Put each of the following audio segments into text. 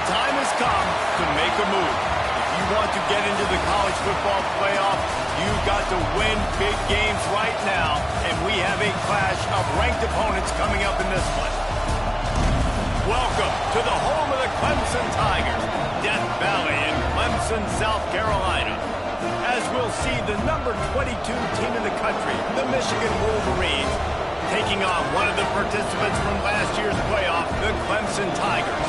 time has come to make a move. If you want to get into the college football playoff, you've got to win big games right now, and we have a clash of ranked opponents coming up in this one. Welcome to the home of the Clemson Tigers, Death Valley in Clemson, South Carolina. As we'll see the number 22 team in the country, the Michigan Wolverines, taking on one of the participants from last year's playoff, the Clemson Tigers.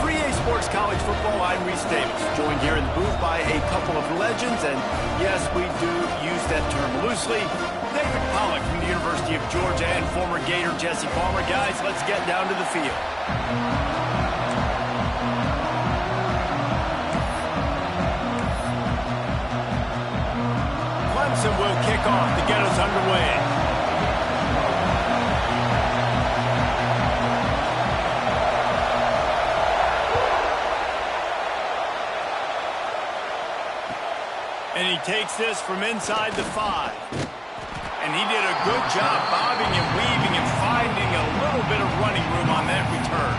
3A Sports College Football, I'm Reese Davis, joined here in the booth by a couple of legends, and yes, we do use that term loosely. David Pollack from the University of Georgia and former Gator Jesse Palmer. Guys, let's get down to the field. Clemson will kick off to get us underway. And he takes this from inside the 5. And he did a good job bobbing and weaving and finding a little bit of running room on that return.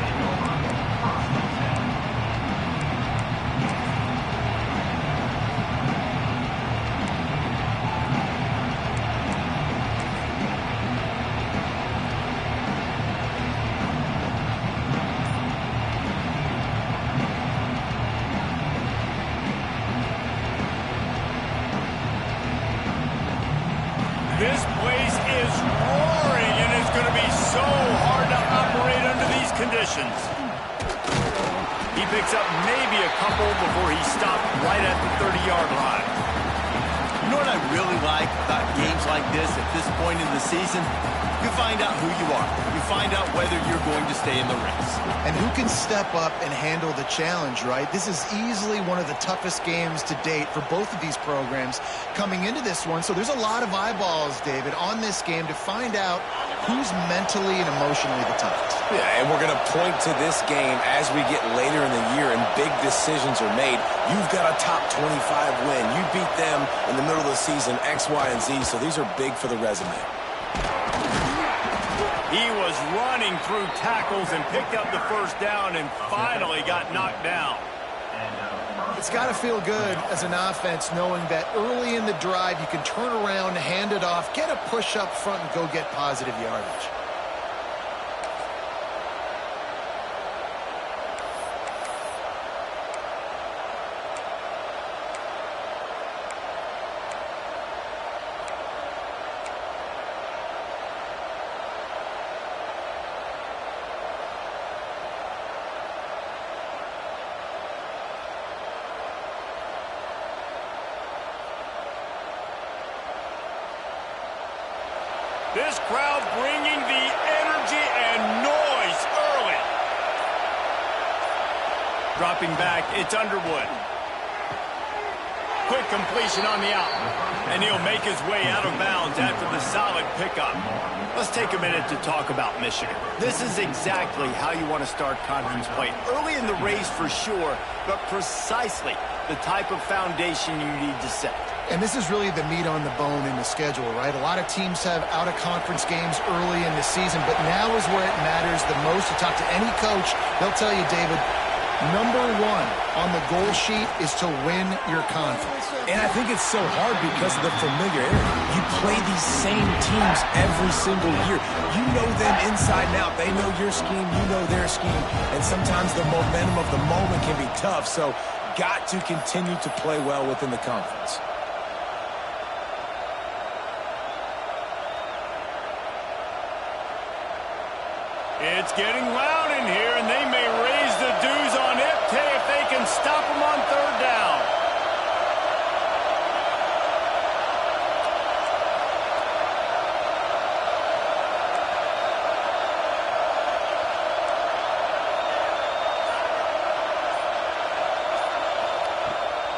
This place is roaring, and it's going to be so hard to operate under these conditions. He picks up maybe a couple before he stopped right at the 30-yard line. You know what I really like about games like this at this point in the season? You find out who you are. You find out whether you're going to stay in the race. And who can step up and handle the challenge, right? This is easily one of the toughest games to date for both of these programs coming into this one. So there's a lot of eyeballs, David, on this game to find out who's mentally and emotionally the toughest. Yeah, and we're going to point to this game as we get later in the year and big decisions are made. You've got a top 25 win. You beat them in the middle of the season, X, Y, and Z, so these are big for the resume. He was running through tackles and picked up the first down and finally got knocked down. It's got to feel good as an offense knowing that early in the drive you can turn around, hand it off, get a push up front, and go get positive yardage. This crowd bringing the energy and noise early. Dropping back, it's Underwood. Quick completion on the out. And he'll make his way out of bounds after the solid pickup. Let's take a minute to talk about Michigan. This is exactly how you want to start conference play. Early in the race for sure, but precisely the type of foundation you need to set. And this is really the meat on the bone in the schedule, right? A lot of teams have out-of-conference games early in the season, but now is where it matters the most. You talk to any coach, they'll tell you, David, number one on the goal sheet is to win your conference. And I think it's so hard because of the familiarity. You play these same teams every single year. You know them inside and out. They know your scheme, you know their scheme, and sometimes the momentum of the moment can be tough, so got to continue to play well within the conference. It's getting loud in here, and they may raise the dues on Ipte if they can stop them on third down.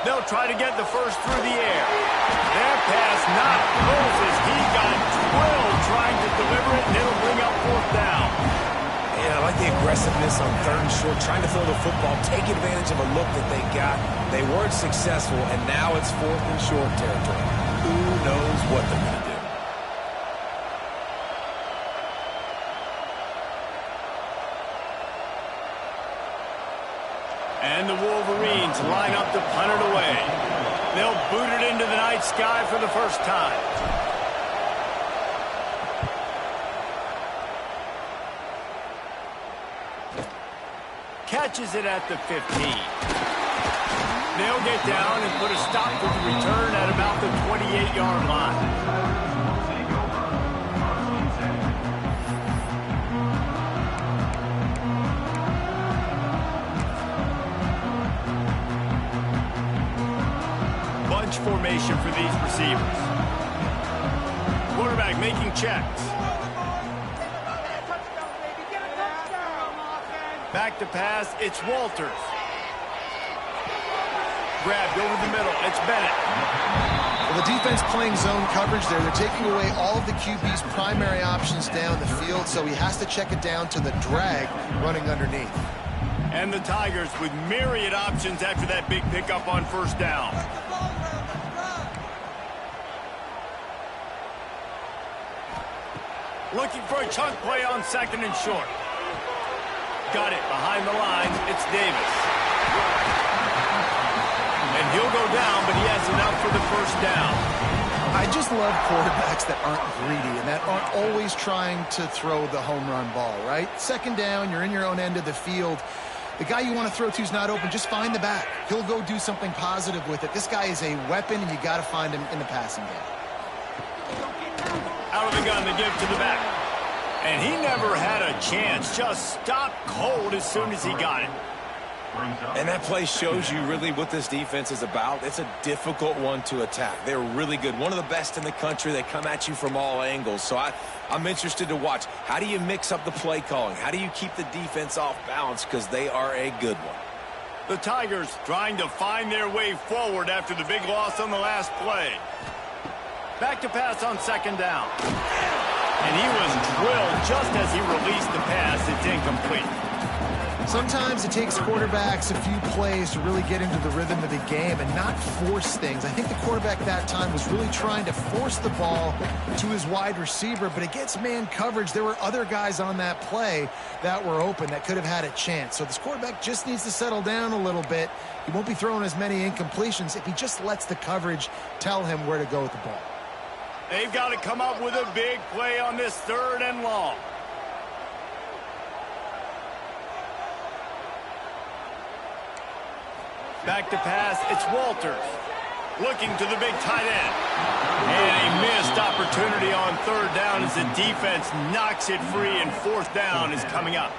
They'll try to get the first through the air. That pass not close as he got drilled trying to deliver it, and it'll bring up fourth down. Yeah, I like the aggressiveness on third and short, trying to throw the football, take advantage of a look that they got. They weren't successful, and now it's fourth and short territory. Who knows what they're going to do? line up to punt it away. They'll boot it into the night sky for the first time. Catches it at the 15. They'll get down and put a stop to the return at about the 28-yard line. Bunch formation for these receivers. Quarterback making checks. Back to pass, it's Walters. Grabbed over the middle, it's Bennett. Well, the defense playing zone coverage there. They're taking away all of the QB's primary options down the field, so he has to check it down to the drag running underneath. And the Tigers with myriad options after that big pickup on first down. Looking for a chunk play on second and short. Got it behind the lines. It's Davis. And he'll go down, but he has enough for the first down. I just love quarterbacks that aren't greedy and that aren't always trying to throw the home run ball, right? Second down, you're in your own end of the field. The guy you want to throw to is not open. Just find the back. He'll go do something positive with it. This guy is a weapon, and you got to find him in the passing game. Out of the gun, they give to the back. And he never had a chance. Just stopped cold as soon as he got it. And that play shows you really what this defense is about. It's a difficult one to attack. They're really good. One of the best in the country. They come at you from all angles. So I'm interested to watch. How do you mix up the play calling? How do you keep the defense off balance? Because they are a good one. The Tigers trying to find their way forward after the big loss on the last play. Back to pass on second down. And he was drilled just as he released the pass. It's incomplete. Sometimes it takes quarterbacks a few plays to really get into the rhythm of the game and not force things. I think the quarterback that time was really trying to force the ball to his wide receiver, but against man coverage, there were other guys on that play that were open that could have had a chance. So this quarterback just needs to settle down a little bit. He won't be throwing as many incompletions if he just lets the coverage tell him where to go with the ball. They've got to come up with a big play on this third and long. Back to pass, it's Walters. Looking to the big tight end. And a missed opportunity on third down as the defense knocks it free, and fourth down is coming up.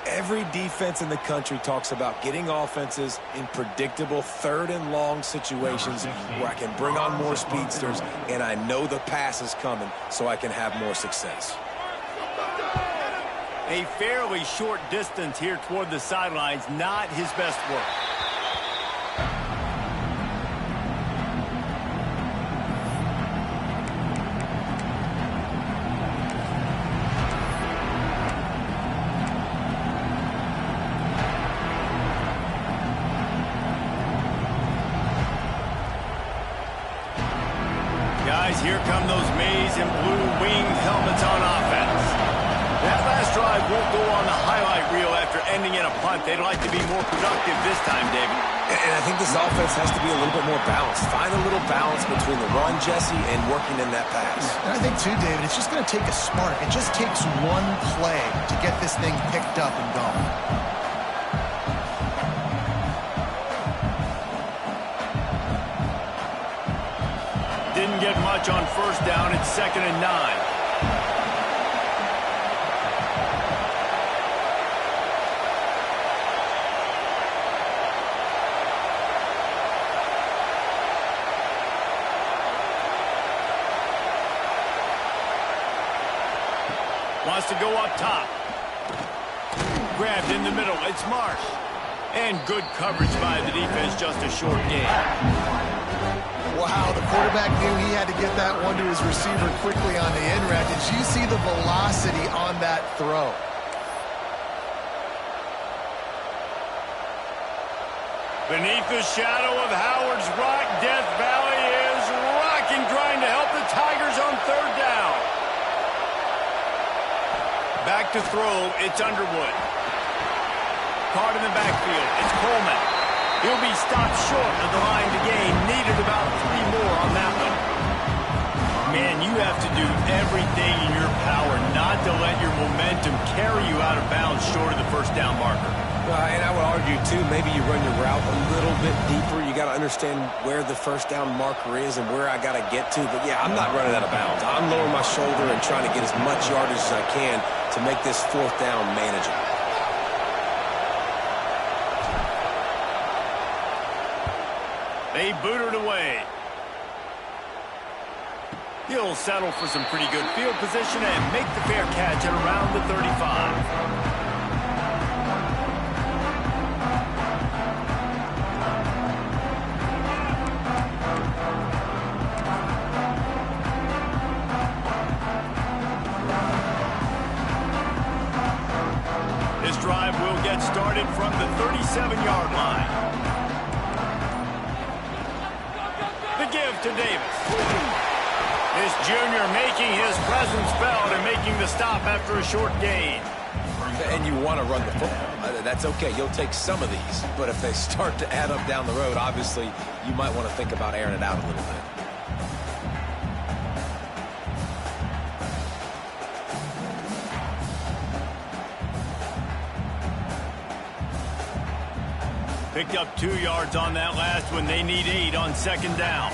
Every defense in the country talks about getting offenses in predictable third and long situations where I can bring on more speedsters and I know the pass is coming so I can have more success. A fairly short distance here toward the sidelines, not his best work. Guys, here come those maize and blue winged helmets on offense. That last drive won't go on the highlight reel after ending in a punt. They'd like to be more productive this time, David. And I think this offense has to be a little bit more balanced. Find a little balance between the run, Jesse, and working in that pass. And I think, too, David, it's just going to take a spark. It just takes one play to get this thing picked up and going. Didn't get much on first down. It's 2nd and 9. Wants to go up top. Grabbed in the middle. It's Marsh. And good coverage by the defense. Just a short gain. Wow, the quarterback knew he had to get that one to his receiver quickly on the in route. Did you see the velocity on that throw? Beneath the shadow of Howard's Rock, Death Valley is rocking, trying to help the Tigers on third down. Back to throw, it's Underwood. Caught in the backfield, it's Coleman. He'll be stopped short of the line to gain. Needed about 3 more on that one. Man, you have to do everything in your power not to let your momentum carry you out of bounds short of the first down marker. And I would argue, too, maybe you run your route a little bit deeper. You got to understand where the first down marker is and where I got to get to. But, yeah, I'm not running out of bounds. I'm lowering my shoulder and trying to get as much yardage as I can to make this fourth down manageable. They boot it away. He'll settle for some pretty good field position and make the fair catch at around the 35. This drive will get started from the 37-yard line. The give to Davis. This junior making his presence felt and making the stop after a short gain. And you want to run the football. That's okay. You'll take some of these. But if they start to add up down the road, obviously, you might want to think about airing it out a little bit. Picked up 2 yards on that last one. They need 8 on second down.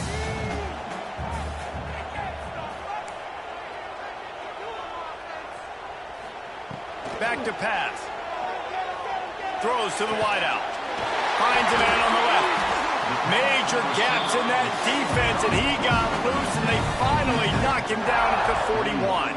Back to pass. Throws to the wideout. Finds a man on the left. Major gaps in that defense, and he got loose, and they finally knock him down at the 41.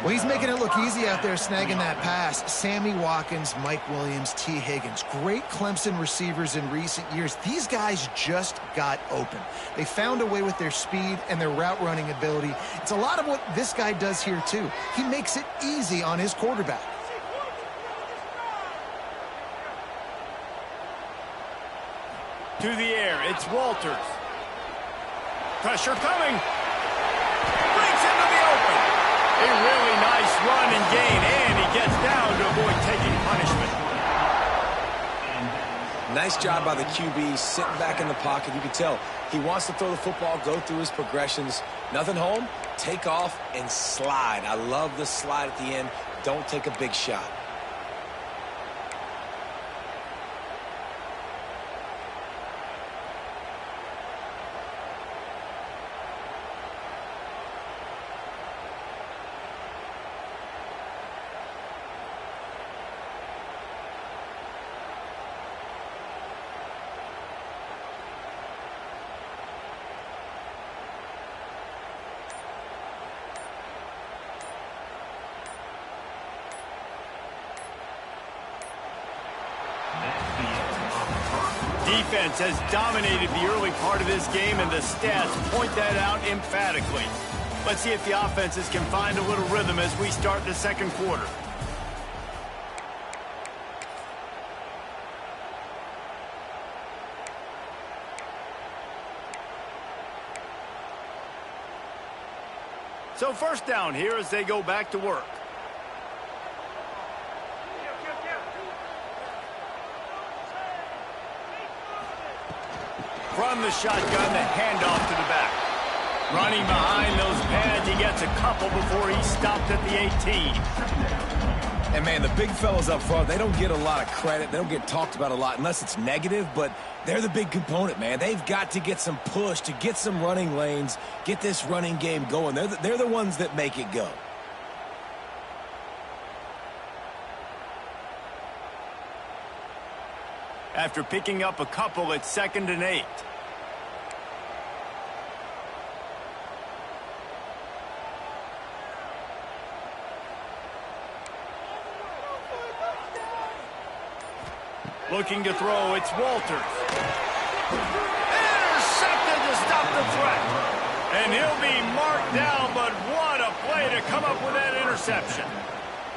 Well, he's making it look easy out there snagging that pass. Sammy Watkins, Mike Williams, T. Higgins. Great Clemson receivers in recent years. These guys just got open. They found a way with their speed and their route running ability. It's a lot of what this guy does here, too. He makes it easy on his quarterback. To the air, it's Walters. Pressure coming. Breaks into the open. A really nice run and gain, and he gets down to avoid taking punishment. Nice job by the QB, sitting back in the pocket. You can tell he wants to throw the football, go through his progressions. Nothing home, take off, and slide. I love the slide at the end. Don't take a big shot. Defense has dominated the early part of this game, and the stats point that out emphatically. Let's see if the offenses can find a little rhythm as we start the second quarter. So first down here as they go back to work. From the shotgun, the handoff to the back. Running behind those pads, he gets a couple before he's stopped at the 18. And, man, the big fellas up front, they don't get a lot of credit. They don't get talked about a lot unless it's negative, but they're the big component, man. They've got to get some push, to get some running lanes, get this running game going. They're the ones that make it go. After picking up a couple, it's 2nd and 8. Looking to throw, it's Walters. Intercepted to stop the threat. And he'll be marked down, but what a play to come up with that interception.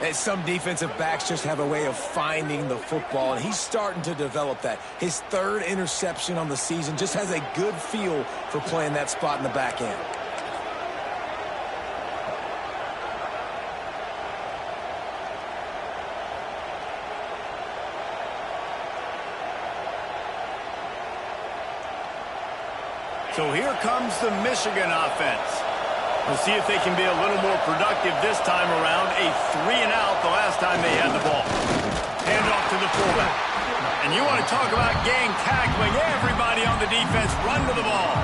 And some defensive backs just have a way of finding the football, and he's starting to develop that. His 3rd interception on the season, just has a good feel for playing that spot in the back end. So here comes the Michigan offense. We'll see if they can be a little more productive this time around. A 3-and-out the last time they had the ball. Hand off to the fullback. And you want to talk about gang tackling. Everybody on the defense run to the ball.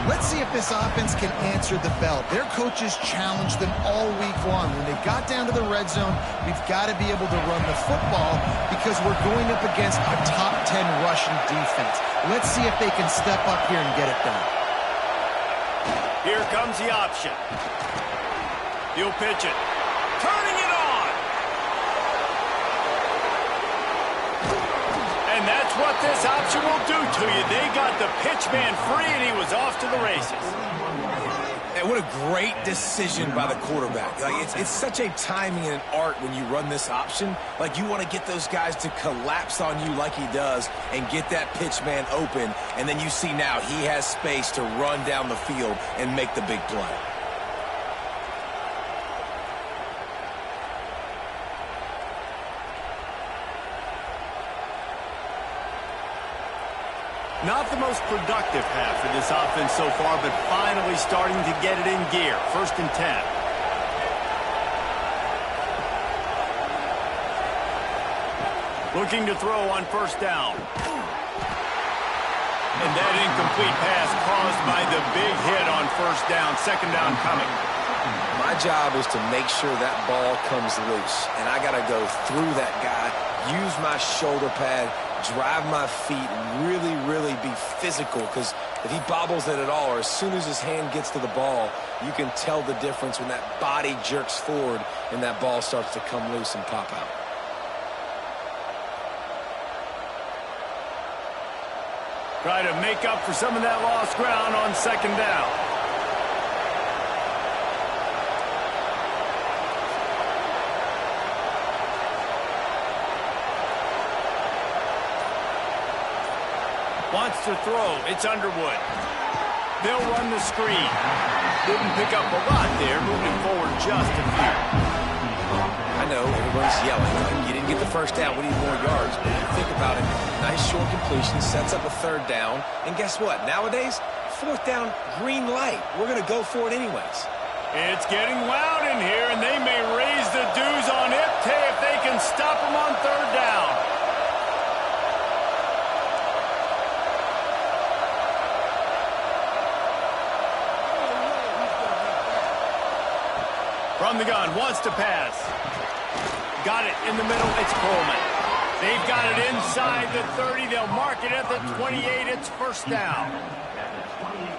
Let's see if this offense can answer the bell. Their coaches challenged them all week long. When they got down to the red zone, we've got to be able to run the football because we're going up against a top 10 rushing defense. Let's see if they can step up here and get it done. Here comes the option. He'll pitch it. Turning it on. And that's what this option will do to you. They got the pitch man free, and he was off to the races. And what a great decision by the quarterback. Like it's such a timing and an art when you run this option. Like you want to get those guys to collapse on you like he does and get that pitch man open. And then you see now he has space to run down the field and make the big play. Not the most productive half of this offense so far, but finally starting to get it in gear. 1st and 10. Looking to throw on 1st down. And that incomplete pass caused by the big hit on 1st down. 2nd down coming. My job is to make sure that ball comes loose. And I got to go through that guy, use my shoulder pad, drive my feet, really, really be physical, because if he bobbles it at all, or as soon as his hand gets to the ball, you can tell the difference when that body jerks forward and that ball starts to come loose and pop out. Try to make up for some of that lost ground on 2nd down. Wants to throw. It's Underwood. They'll run the screen. Didn't pick up a lot there, moving forward just a few. I know, everyone's yelling. Like, you didn't get the 1st down. We need more yards. But if you think about it, nice short completion, sets up a 3rd down. And guess what? Nowadays, 4th down, green light. We're going to go for it anyways. It's getting loud in here, and they may raise the dues on Ipte if they can stop them on 3rd down. From the gun, wants to pass. Got it in the middle, it's Coleman. They've got it inside the 30. They'll mark it at the 28. It's 1st down.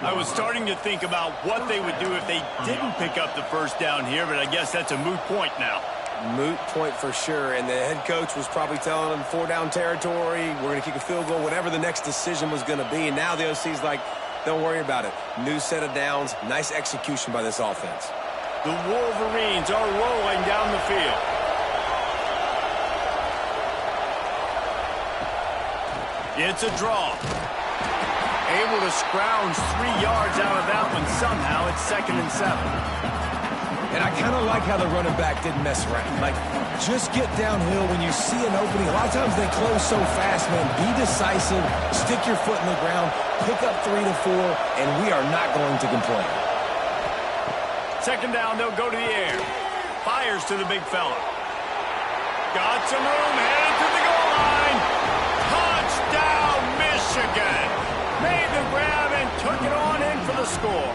I was starting to think about what they would do if they didn't pick up the 1st down here, but I guess that's a moot point now. Moot point for sure, and the head coach was probably telling them 4-down territory, we're going to kick a field goal, whatever the next decision was going to be, and now the OC's like, don't worry about it. New set of downs, nice execution by this offense. The Wolverines are rolling down the field. It's a draw. Able to scrounge 3 yards out of that one somehow. It's 2nd and 7. And I kind of like how the running back didn't mess around. Like, just get downhill when you see an opening. A lot of times they close so fast, man. Be decisive, stick your foot in the ground, pick up 3 to 4, and we are not going to complain. 2nd down, they'll go to the air. Fires to the big fella. Got some room, headed to the goal line. Touchdown, Michigan. Made the grab and took it on in for the score.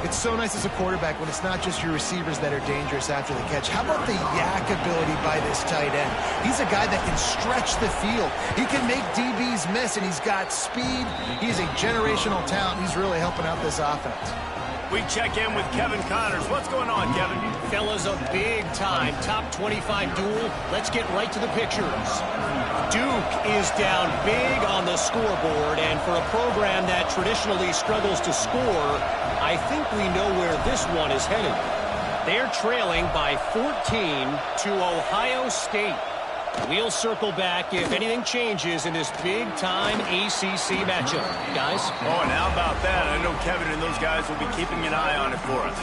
It's so nice as a quarterback when it's not just your receivers that are dangerous after the catch. How about the yak ability by this tight end? He's a guy that can stretch the field. He can make DBs miss, and he's got speed. He's a generational talent. He's really helping out this offense. We check in with Kevin Connors. What's going on, Kevin? Fellas, a big-time top 25 duel. Let's get right to the pictures. Duke is down big on the scoreboard, and for a program that traditionally struggles to score, I think we know where this one is headed. They're trailing by 14 to Ohio State. We'll circle back if anything changes in this big-time ACC matchup. Guys? Oh, and how about that? I know Kevin and those guys will be keeping an eye on it for us.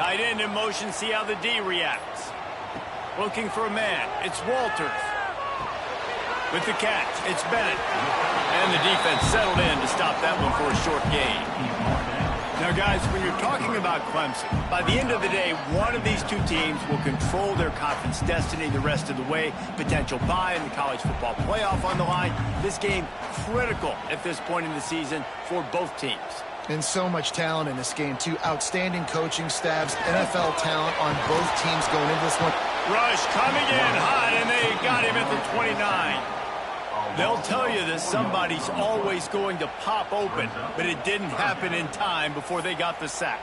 Tight end in motion, see how the D reacts. Looking for a man, it's Walters. With the catch, it's Bennett. And the defense settled in to stop that one for a short gain. Now, guys, when you're talking about Clemson, by the end of the day, one of these two teams will control their conference destiny the rest of the way. Potential bye in the college football playoff on the line. This game critical at this point in the season for both teams. And so much talent in this game, too. Outstanding coaching staffs, NFL talent on both teams going into this one. Rush coming in hot, and they got him at the 29. They'll tell you that somebody's always going to pop open, but it didn't happen in time before they got the sack.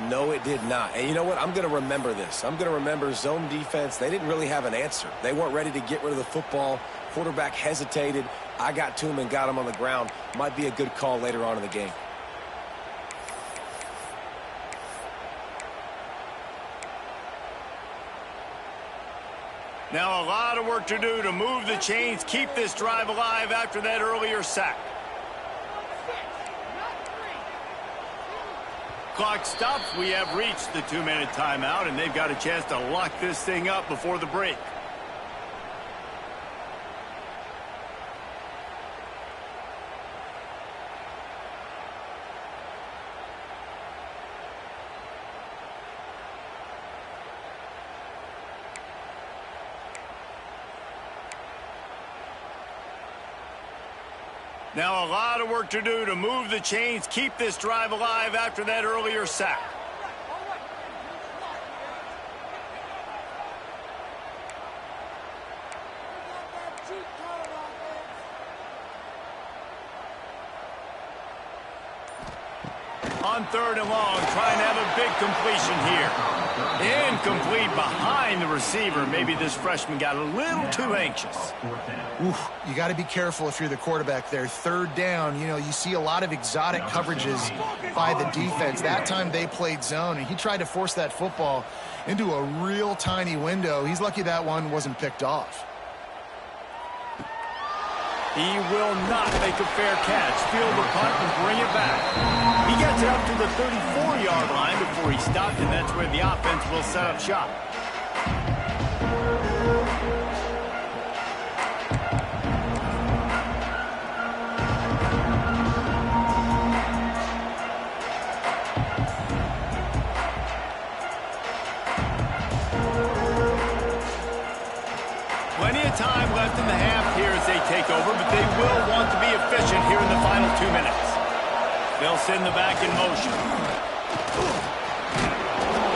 No, it did not. And you know what? I'm going to remember this. I'm going to remember zone defense. They didn't really have an answer. They weren't ready to get rid of the football. Quarterback hesitated. I got to him and got him on the ground. Might be a good call later on in the game. Now a lot of work to do to move the chains, keep this drive alive after that earlier sack. Clock stops. We have reached the 2-minute timeout, and they've got a chance to lock this thing up before the break. Now a lot of work to do to move the chains, keep this drive alive after that earlier sack. On 3rd and long, trying to have a big completion here. Incomplete behind the receiver. Maybe this freshman got a little too anxious. Oof, you got to be careful if you're the quarterback there. 3rd down, you know, you see a lot of exotic coverages by the defense. That time they played zone, and he tried to force that football into a real tiny window. He's lucky that one wasn't picked off. He will not make a fair catch. Field the punt and bring it back. He gets it up to the 34-yard line before he stopped, and that's where the offense will set up shop. Plenty of time left in the half here as they take over, but they will want to be efficient here in the final 2 minutes. They'll send the back in motion.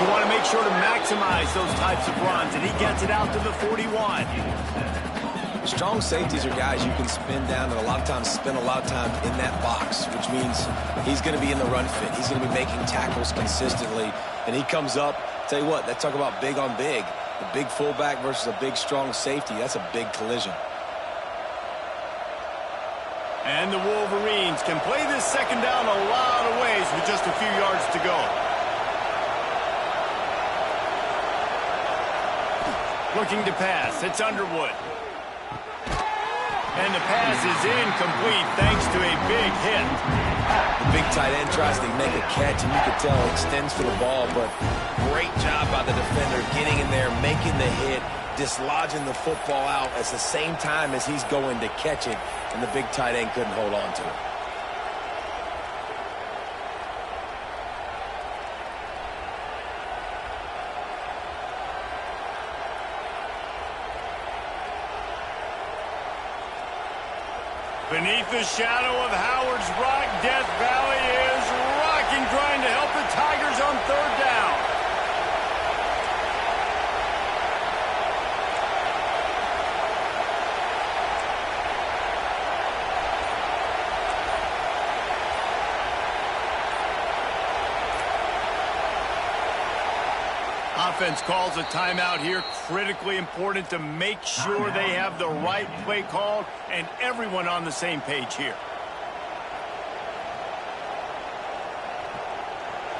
You want to make sure to maximize those types of runs, and he gets it out to the 41. Strong safeties are guys you can spin down and a lot of times spend a lot of time in that box, which means he's going to be in the run fit. He's going to be making tackles consistently, and he comes up. Tell you what, they talk about big on big. A big fullback versus a big, strong safety. That's a big collision. And the Wolverines can play this second down a lot of ways with just a few yards to go. Looking to pass. It's Underwood. And the pass is incomplete thanks to a big hit. The big tight end tries to make a catch, and you can tell it extends for the ball, but great job by the defender getting in there, making the hit, dislodging the football out at the same time as he's going to catch it, and the big tight end couldn't hold on to it. Beneath the shadow of Howard's Rock, Death Valley is rocking, trying to help the Tigers on 3rd down. Offense calls a timeout here. Critically important to make sure they have the right play called and everyone on the same page here.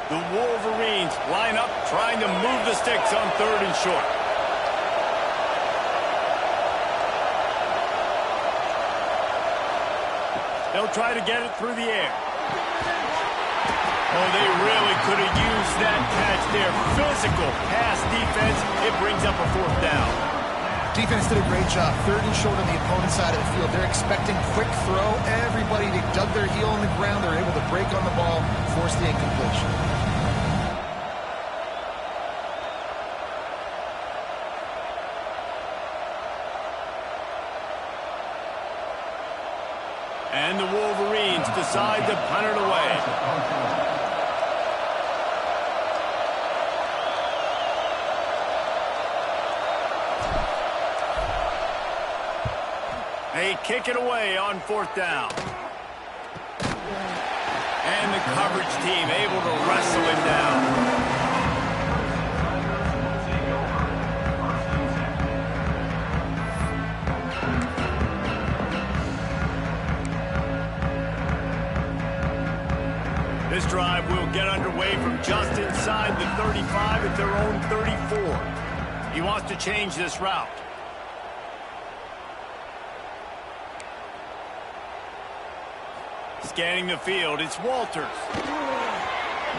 The Wolverines line up, trying to move the sticks on 3rd and short. They'll try to get it through the air. Oh, they really could have used that catch their physical pass defense, it brings up a fourth down. Defense did a great job. 3rd and short on the opponent's side of the field. They're expecting quick throw. Everybody, they dug their heel on the ground. They're able to break on the ball, force the incompletion. And the Wolverines decide to punt it away. They kick it away on 4th down. And the coverage team able to wrestle him down. This drive will get underway from just inside the 35 at their own 34. He wants to change this route. Scanning the field, it's Walters.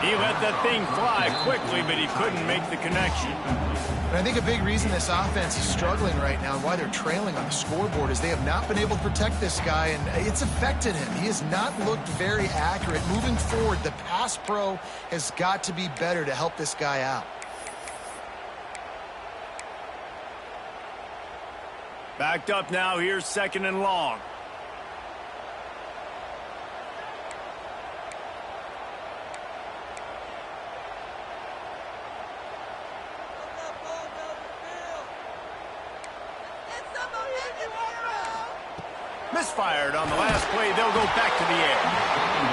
He let that thing fly quickly, but he couldn't make the connection. And I think a big reason this offense is struggling right now and why they're trailing on the scoreboard is they have not been able to protect this guy, and it's affected him. He has not looked very accurate. Moving forward, the pass pro has got to be better to help this guy out. Backed up now, here's 2nd and long. Misfired on the last play. They'll go back to the air.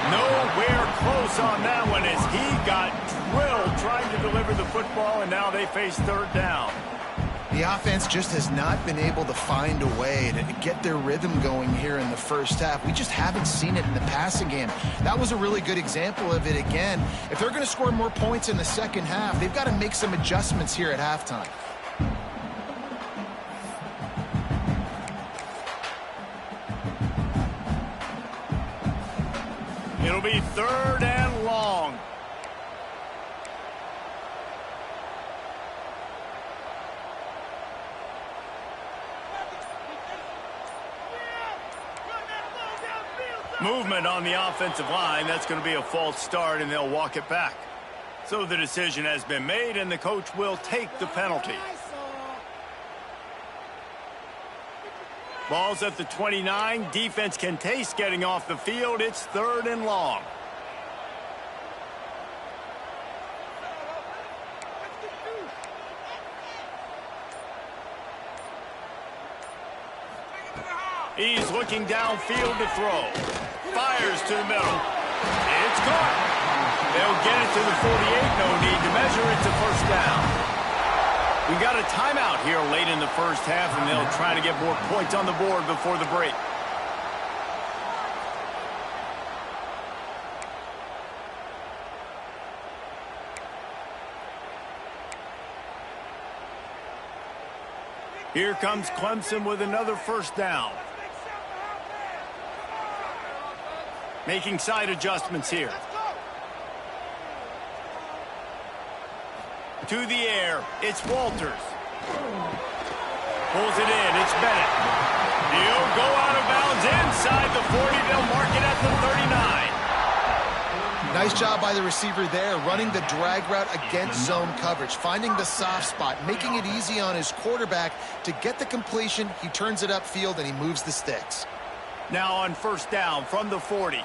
Nowhere close on that one as he got drilled trying to deliver the football, and now they face 3rd down. The offense just has not been able to find a way to get their rhythm going here in the first half. We just haven't seen it in the passing game. That was a really good example of it again. If they're going to score more points in the second half, they've got to make some adjustments here at halftime. It'll be 3rd and long. Movement on the offensive line. That's going to be a false start, and they'll walk it back. So the decision has been made, and the coach will take the penalty. Ball's at the 29. Defense can taste getting off the field. It's 3rd and long. He's looking downfield to throw. Fires to the middle. It's caught. They'll get it to the 48. No need to measure. It's a 1st down. We got a timeout here late in the first half, and they'll try to get more points on the board before the break. Here comes Clemson with another 1st down. Making side adjustments here. To the air, it's Walters. Pulls it in, it's Bennett. He'll go out of bounds inside the 40. They'll mark it at the 39. Nice job by the receiver there, running the drag route against zone coverage, finding the soft spot, making it easy on his quarterback to get the completion. He turns it upfield, and he moves the sticks. Now on 1st down from the 40.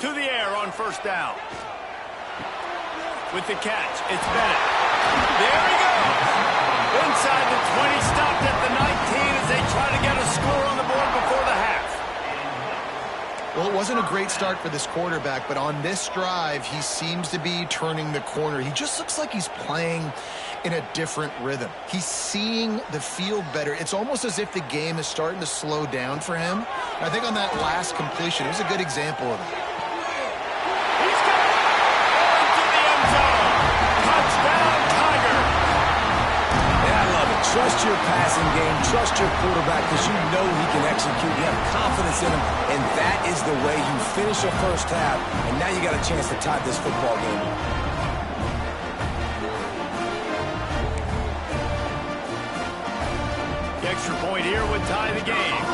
To the air on 1st down. With the catch, it's Bennett. There he goes. Inside the 20, stopped at the 19 as they try to get a score on the board before the half. Well, it wasn't a great start for this quarterback, but on this drive, he seems to be turning the corner. He just looks like he's playing in a different rhythm. He's seeing the field better. It's almost as if the game is starting to slow down for him. I think on that last completion, it was a good example of it. He's got it into the end zone. Touchdown, Tiger. And I love it. Trust your passing game. Trust your quarterback because you know he can execute. You have confidence in him, and that is the way you finish your first half, and now you got a chance to tie this football game. The extra point here would tie the game.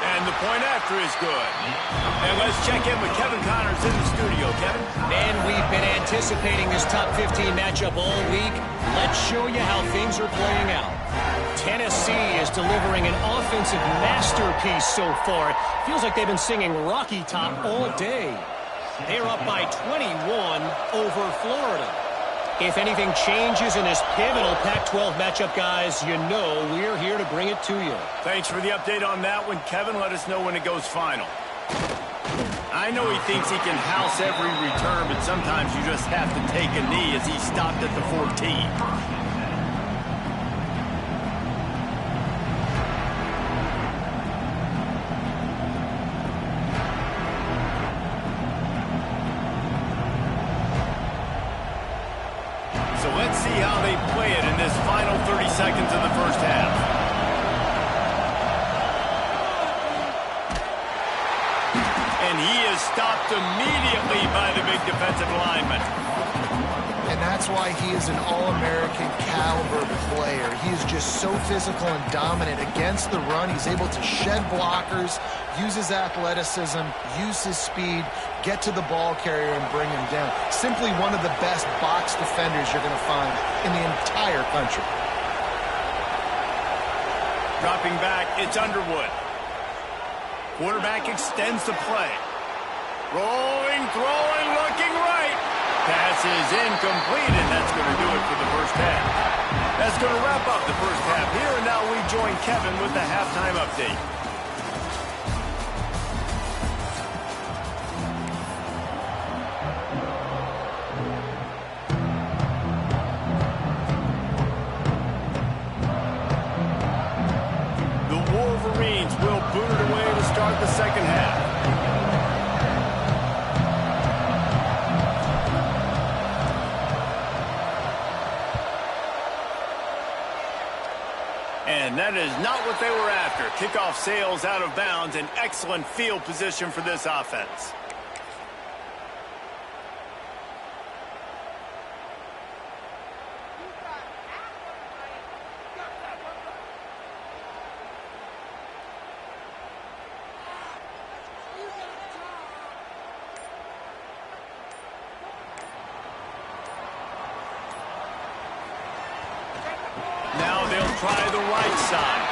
And the point after is good. And let's check in with Kevin Connors in the studio. Kevin? Man, we've been anticipating this top 15 matchup all week. Let's show you how things are playing out. Tennessee is delivering an offensive masterpiece so far. Feels like they've been singing Rocky Top all day. They're up by 21 over Florida. If anything changes in this pivotal Pac-12 matchup, guys, you know we're here to bring it to you. Thanks for the update on that one, Kevin. Let us know when it goes final. I know he thinks he can house every return, but sometimes you just have to take a knee as he stopped at the 14. So let's see how they play it in this final 30 seconds of the first half. And he is stopped immediately by the big defensive lineman. And that's why he is an All-American caliber player. He is just so physical and dominant against the run. He's able to shed blockers, use his athleticism, use his speed, get to the ball carrier and bring him down. Simply one of the best box defenders you're going to find in the entire country. Dropping back, it's Underwood. Quarterback extends the play. Rolling, throwing, looking right. Pass is incomplete, and that's going to do it for the first half. That's going to wrap up the first half here, and now we join Kevin with the halftime update. The Wolverines will boot it away to start the second half. And that is not what they were after. Kickoff sails out of bounds. An excellent field position for this offense. Now they'll try the right side.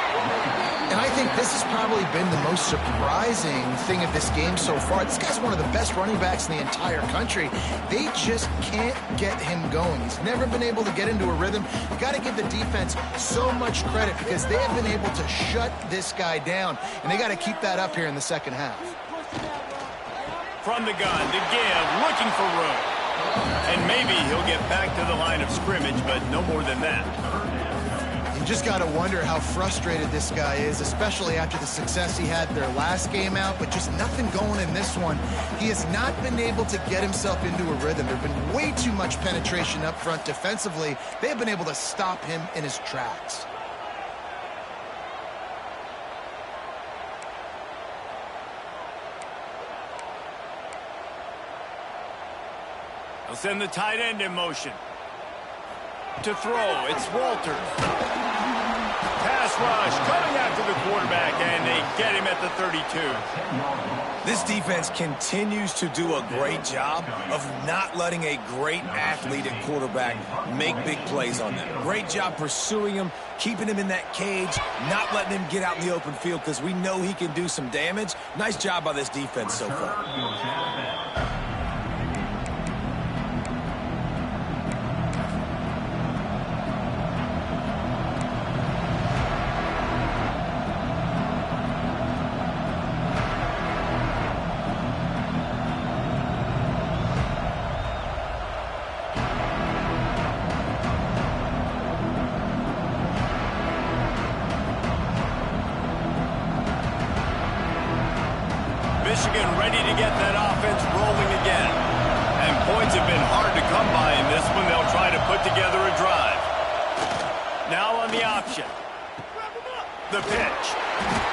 And I think this has probably been the most surprising thing of this game so far. This guy's one of the best running backs in the entire country. They just can't get him going. He's never been able to get into a rhythm. You got to give the defense so much credit because they have been able to shut this guy down, and they got to keep that up here in the second half. From the gun, to give, looking for room. And maybe he'll get back to the line of scrimmage, but no more than that. You just got to wonder how frustrated this guy is, especially after the success he had their last game out, but just nothing going in this one. He has not been able to get himself into a rhythm. There's been way too much penetration up front defensively. They have been able to stop him in his tracks. They'll send the tight end in motion. To throw, it's Walters. Pass rush, coming after the quarterback, and they get him at the 32. This defense continues to do a great job of not letting a great athlete at quarterback make big plays on them. Great job pursuing him, keeping him in that cage, not letting him get out in the open field because we know he can do some damage. Nice job by this defense so far. The pitch.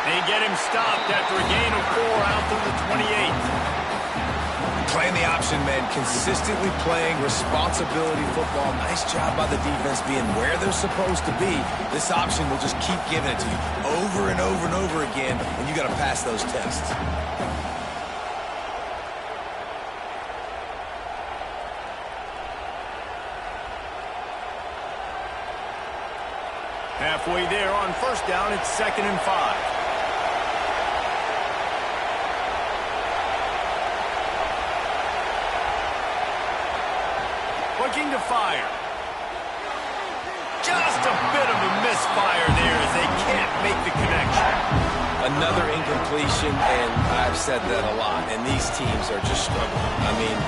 They get him stopped after a gain of 4 out to the 28. Playing the option, man. Consistently playing responsibility football. Nice job by the defense being where they're supposed to be. This option will just keep giving it to you over and over and over again, and you got to pass those tests. Halfway there on first down, it's 2nd and 5. Looking to fire. Just a bit of a misfire there as they can't make the connection. Another incompletion, and I've said that a lot, and these teams are just struggling. I mean,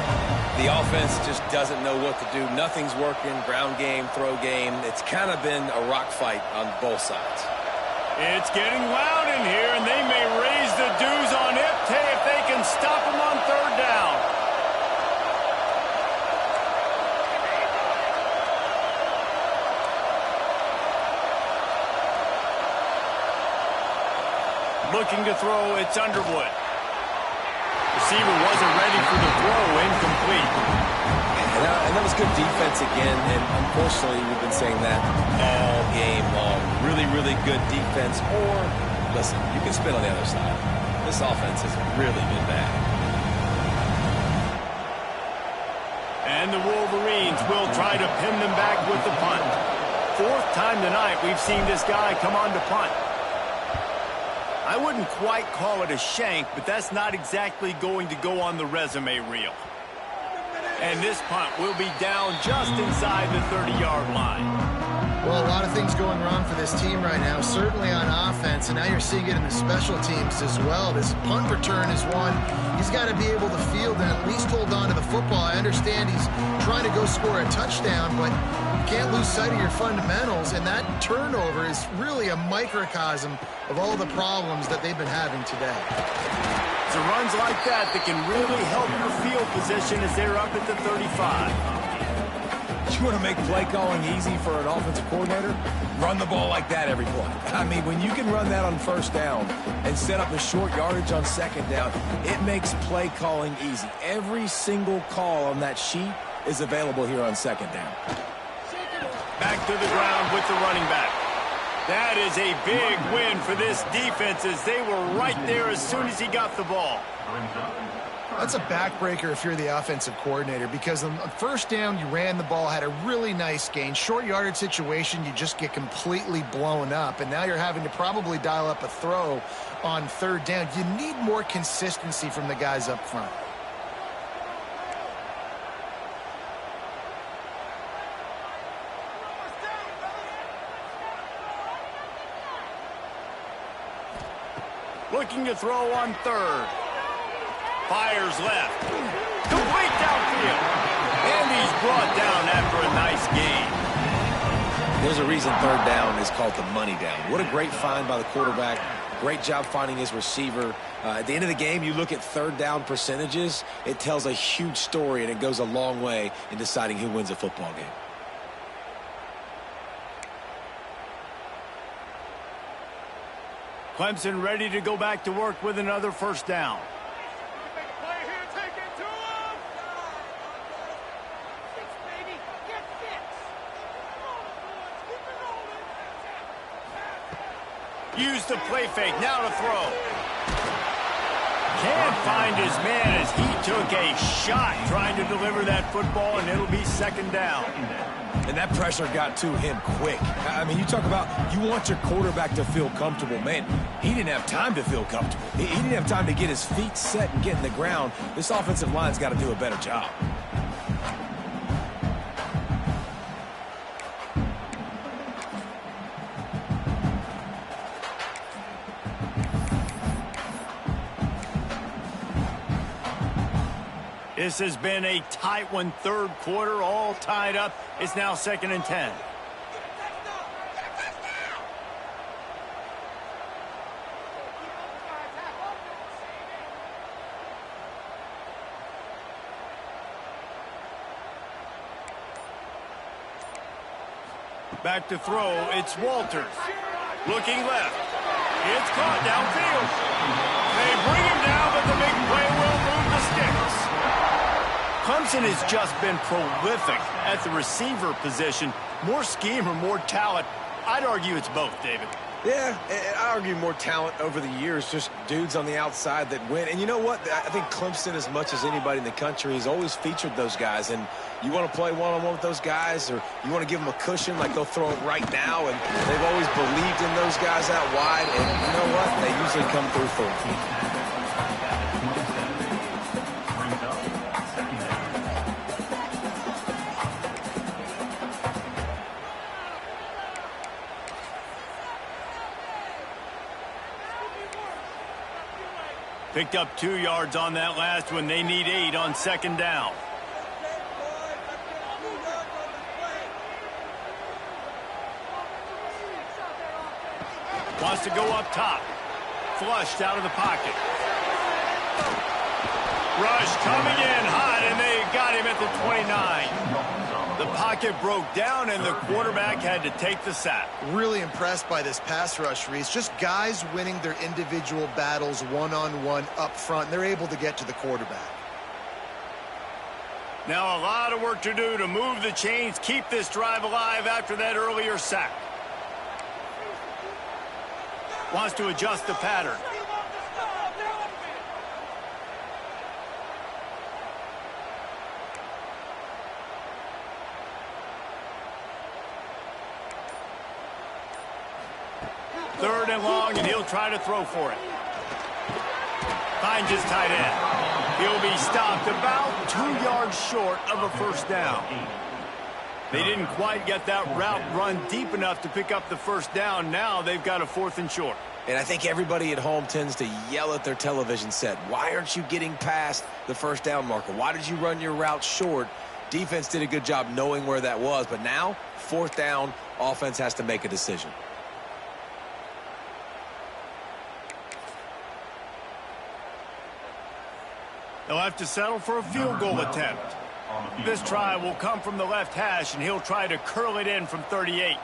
the offense just doesn't know what to do. Nothing's working, ground game, throw game. It's kind of been a rock fight on both sides. It's getting loud in here, and they may raise the dues on Ipte if they can stop them on 3rd down. Looking to throw, it's Underwood. Receiver wasn't ready for the throw, incomplete. And that was good defense again, and unfortunately we've been saying that all game long. Really, really good defense, or, listen, you can spin on the other side. This offense has really been bad. And the Wolverines will try to pin them back with the punt. 4th time tonight we've seen this guy come on to punt. I wouldn't quite call it a shank, but that's not exactly going to go on the resume reel. And this punt will be down just inside the 30-yard line. Well, a lot of things going wrong for this team right now, certainly on offense, and now you're seeing it in the special teams as well. This punt return is one he's got to be able to field and at least hold on to the football. I understand he's trying to go score a touchdown, but you can't lose sight of your fundamentals, and that turnover is really a microcosm of all the problems that they've been having today. It's the runs like that that can really help your field position as they're up at the 35. You want to make play calling easy for an offensive coordinator? Run the ball like that every play. I mean, when you can run that on 1st down and set up a short yardage on 2nd down, it makes play calling easy. Every single call on that sheet is available here on 2nd down. Back to the ground with the running back. That is a big win for this defense as they were right there as soon as he got the ball. That's a backbreaker if you're the offensive coordinator, because on 1st down, you ran the ball, had a really nice gain. Short yardage situation, you just get completely blown up, and now you're having to probably dial up a throw on 3rd down. You need more consistency from the guys up front. Looking to throw on 3rd. Fires left. Complete downfield. And he's brought down after a nice gain. There's a reason 3rd down is called the money down. What a great find by the quarterback. Great job finding his receiver. At the end of the game, you look at 3rd down percentages. It tells a huge story, and it goes a long way in deciding who wins a football game. Clemson ready to go back to work with another 1st down. Use the play fake, now to throw. Can't find his man as he took a shot trying to deliver that football, and it'll be 2nd down. And that pressure got to him quick. I mean, you talk about you want your quarterback to feel comfortable. Man, he didn't have time to feel comfortable. He didn't have time to get his feet set and get in the ground. This offensive line's got to do a better job. This has been a tight one, 3rd quarter, all tied up. It's now 2nd and 10. Back to throw, it's Walters. Looking left. It's caught downfield. They bring him down, but the big play will move the sticks. Clemson has just been prolific at the receiver position. More scheme or more talent? I'd argue it's both, David. Yeah, I argue more talent over the years, just dudes on the outside that win. And you know what? I think Clemson, as much as anybody in the country, has always featured those guys. And you want to play one-on-one with those guys, or you want to give them a cushion like they'll throw it right now. And they've always believed in those guys out wide. And you know what? They usually come through for them. Picked up 2 yards on that last one. They need 8 on second down. Wants to go up top. Flushed out of the pocket. Rush coming in hot, and they got him at the 29. The pocket broke down, and the quarterback had to take the sack. Really impressed by this pass rush, Reese. Just guys winning their individual battles one-on-one up front. They're able to get to the quarterback. Now a lot of work to do to move the chains, keep this drive alive after that earlier sack. Wants to adjust the pattern. Third and long, and he'll try to throw for it. Finds his tight end. He'll be stopped about 2 yards short of a first down. They didn't quite get that route run deep enough to pick up the first down. Now they've got a 4th and short. And I think everybody at home tends to yell at their television set. Why aren't you getting past the first down marker? Why did you run your route short? Defense did a good job knowing where that was. But now, 4th down, offense has to make a decision. They'll have to settle for a field goal attempt. This try will come from the left hash, and he'll try to curl it in from 38.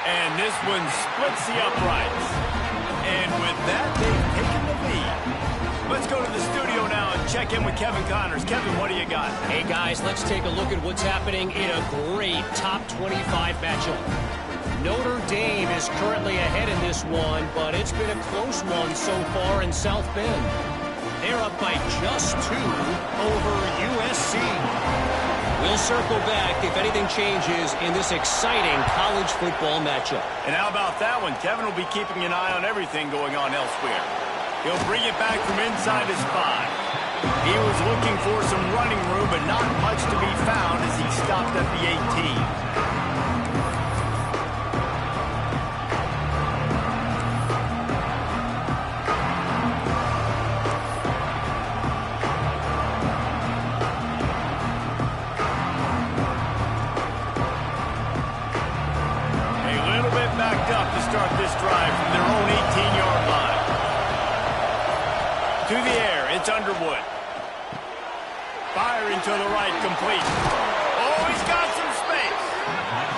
And this one splits the uprights. And with that, they've taken the lead. Let's go to the studio now and check in with Kevin Connors. Kevin, what do you got? Hey, guys, let's take a look at what's happening in a great top 25 matchup. Notre Dame is currently ahead in this one, but it's been a close one so far in South Bend. They're up by just 2 over USC. We'll circle back if anything changes in this exciting college football matchup. And how about that one? Kevin will be keeping an eye on everything going on elsewhere. He'll bring it back from inside his 5. He was looking for some running room, but not much to be found as he stopped at the 18. Start this drive from their own 18-yard line. To the air, it's Underwood. Firing to the right, complete. Oh, he's got some space.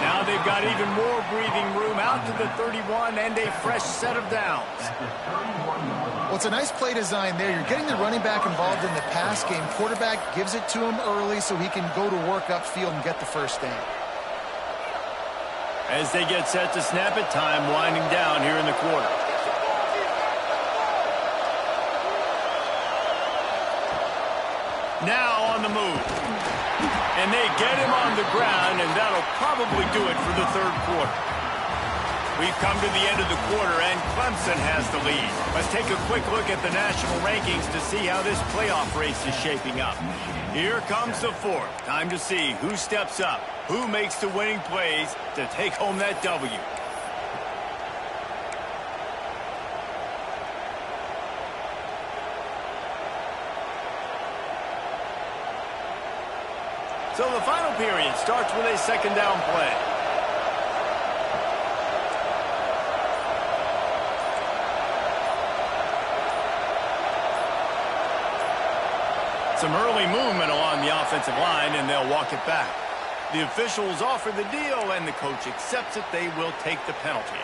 Now they've got even more breathing room out to the 31 and a fresh set of downs. Well, it's a nice play design there. You're getting the running back involved in the pass game. Quarterback gives it to him early so he can go to work upfield and get the first down. As they get set to snap it, time winding down here in the quarter. Now on the move. And they get him on the ground, and that'll probably do it for the third quarter. We've come to the end of the quarter, and Clemson has the lead. Let's take a quick look at the national rankings to see how this playoff race is shaping up. Here comes the 4th. Time to see who steps up, who makes the winning plays to take home that W. So the final period starts with a second down play. Some early movement along the offensive line, and they'll walk it back. The officials offer the deal, and the coach accepts it. They will take the penalty.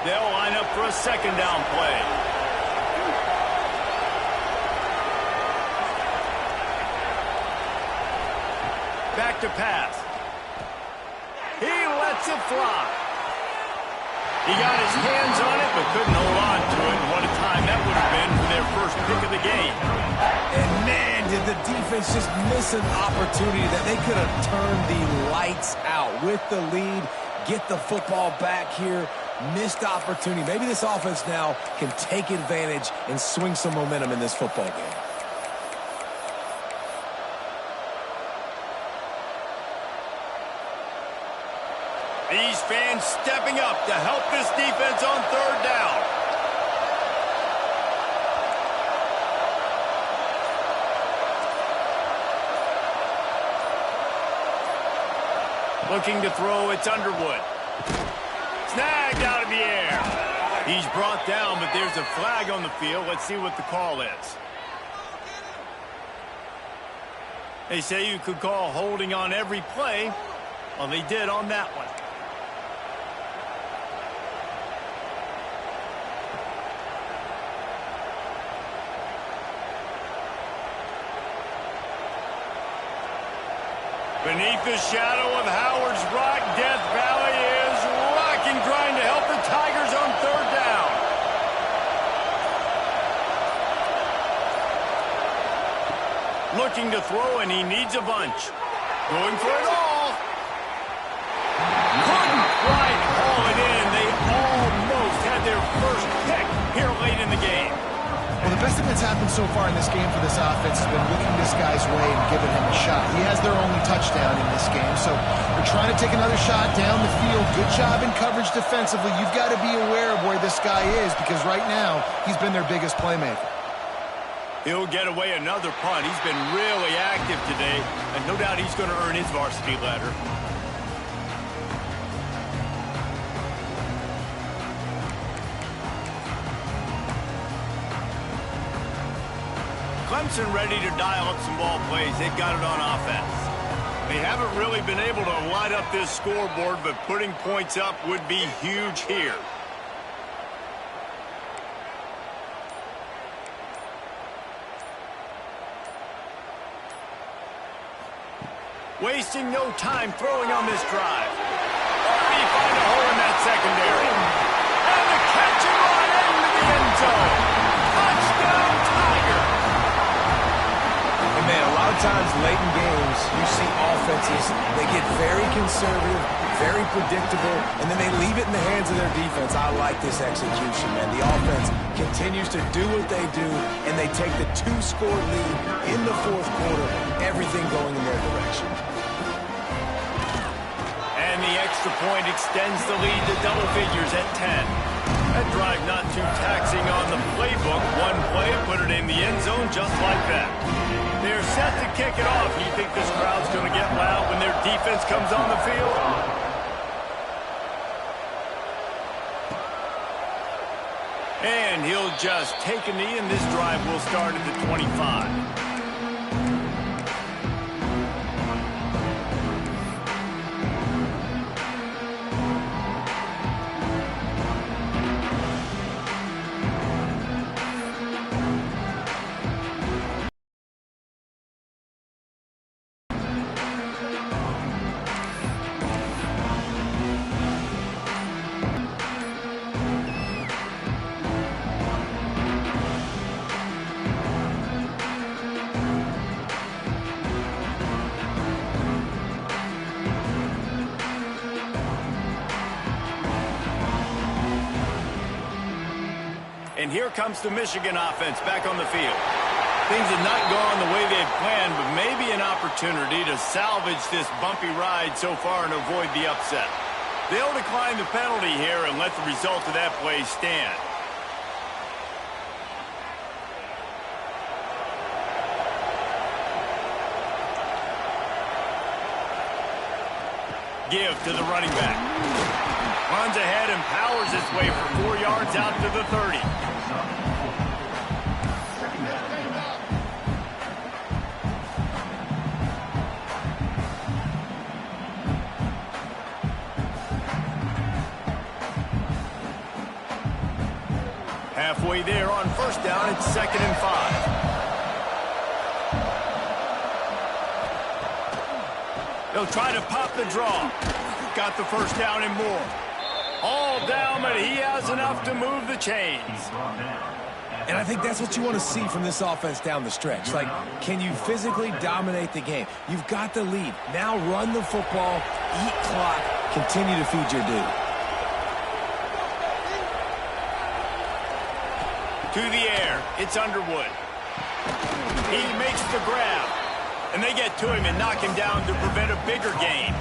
They'll line up for a second down play. Back to pass. He lets it fly. He got his hands on it, but couldn't hold on to it. What a time that would have been for their first pick of the game. And man, did the defense just miss an opportunity that they could have turned the lights out with the lead, get the football back here. Missed opportunity. Maybe this offense now can take advantage and swing some momentum in this football game. These fans stepping up to help this defense on third down. Looking to throw, it's Underwood. Snagged out of the air. He's brought down, but there's a flag on the field. Let's see what the call is. They say you could call holding on every play. Well, they did on that one. Beneath the shadow of Howard's Rock, Death Valley is rocking, trying to help the Tigers on third down. Looking to throw, and he needs a bunch. Going for it all. Couldn't quite haul it in. They almost had their first pick here late in the game. Well, the best thing that's happened so far in this game for this offense has been looking this guy's way and giving him a shot. He has their only touchdown in this game, so they're trying to take another shot down the field. Good job in coverage defensively. You've got to be aware of where this guy is because right now he's been their biggest playmaker. He'll get away another punt. He's been really active today, and no doubt he's going to earn his varsity letter. Clemson ready to dial up some ball plays. They've got it on offense. They haven't really been able to light up this scoreboard, but putting points up would be huge here. Wasting no time throwing on this drive. Already find a hole in that secondary. And the catch and run into the end zone. Touchdown, Tiger. And man, a lot of times late in games, you see offenses, they get very conservative, very predictable, and then they leave it in the hands of their defense. I like this execution, man. The offense continues to do what they do, and they take the two-score lead in the fourth quarter, everything going in their direction. And the extra point extends the lead to double figures at 10. That drive not too taxing on the playbook. One play, put it in the end zone just like that. They're set to kick it off. You think this crowd's going to get loud when their defense comes on the field? And he'll just take a knee, and this drive will start at the 25. And here comes the Michigan offense back on the field. Things have not gone the way they had planned, but maybe an opportunity to salvage this bumpy ride so far and avoid the upset. They'll decline the penalty here and let the result of that play stand. Give to the running back. Runs ahead and powers his way for 4 yards out to the 30. Halfway there on first down, it's 2nd and 5. They'll try to pop the draw. Got the first down and more. All down, but he has enough to move the chains. And I think that's what you want to see from this offense down the stretch. Like, can you physically dominate the game? You've got the lead. Now run the football, eat clock, continue to feed your dude. To the air, it's Underwood. He makes the grab. And they get to him and knock him down to prevent a bigger gain.